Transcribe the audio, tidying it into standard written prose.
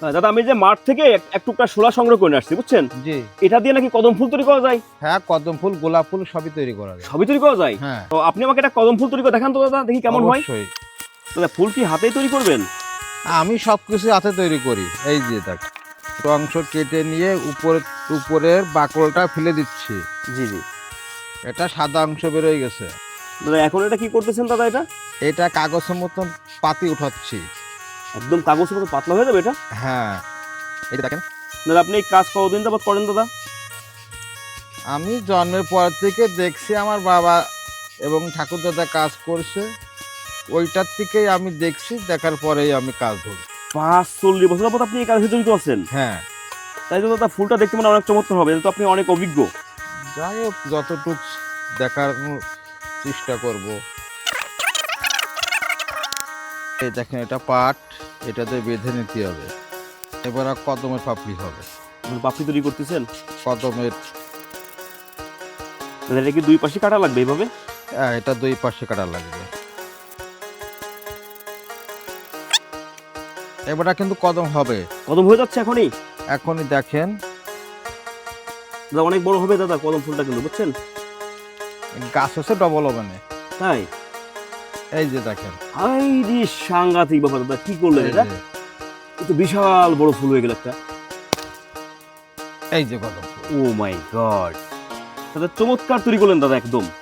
দাদা আমি যে মাঠ থেকে এক টুকরা শোলা সংগ্রহ করে আসছি বুঝছেন, জি এটা দিয়ে নাকি কদম ফুল তৈরি করা যায়? হ্যাঁ, কদম ফুল গোলাপ ফুল সবই তৈরি করা যায়। সবই তৈরি করা যায়। হ্যাঁ তো আপনি আমাকে একটা কদম ফুল তৈরি করে দেখান তো দাদা, দেখি কেমন হয়। অবশ্যই। দাদা ফুল কি হাতেই তৈরি করবেন? আমি সবকিছু হাতে তৈরি করি। এই যে দেখ, ছোট অংশ কেটে নিয়ে উপরের বাকলটা ফেলে দিচ্ছি। জি জি। এটা সাদা অংশ বেরোয় গেছে। দাদা এখন এটা কি করতেছেন দাদা? এটা এটা কাগজের মতন পাতি উঠাচ্ছি। একদম কাগজের মতো পাতলা হয়ে যাবে এটা? হ্যাঁ এই যে দেখেন, দাদা আপনি এই কাজ কতদিন যাবত করেন দাদা? আমি জন্মের পর থেকে দেখছি আমার বাবা এবং ঠাকুরদাদা কাজ করছে, ওইটার থেকেই আমি দেখছি, দেখার পরেই আমি কাজ ধরি। 45-40 বছর যাবত আপনি এই কাজে জড়িত আছেন? হ্যাঁ তাই তো দাদা ফুলটা দেখতে মানে অনেক চমৎকার হবে, এটা তো আপনি অনেক অভিজ্ঞ। যাই হোক, যতটুকু দেখার চেষ্টা করব। এই দেখেন, এটা পাট, এটাতে বেঁধে নিতে হবে। এবার আর কদমের পাপড়ি হবে। পাপড়ি তৈরি করতেছেন? কদমের দাদা এটা কি দুই পাশে কাটা লাগবে এইভাবে? এটা দুই পাশে কাটা লাগবে। এবারটা কিন্তু কদম হবে। কদম হয়ে যাচ্ছে এখনই? এখনই দেখেন, দাদা অনেক বড় হবে দাদা কদম ফুলটা কিন্তু বুঝছেন। গাছ হচ্ছে ডবল ওভেনে। তাই? এই যে দেখেন, আই রে সাংঘাতিক ব্যাপার দাদা, কি করলেন এই এটা? যে, তো বিশাল বড় ফুল হয়ে গেল একটা। এই যে কদম ফুল। ও মাই গড, দাদা চমৎকার তৈরি করলেন দাদা একদম।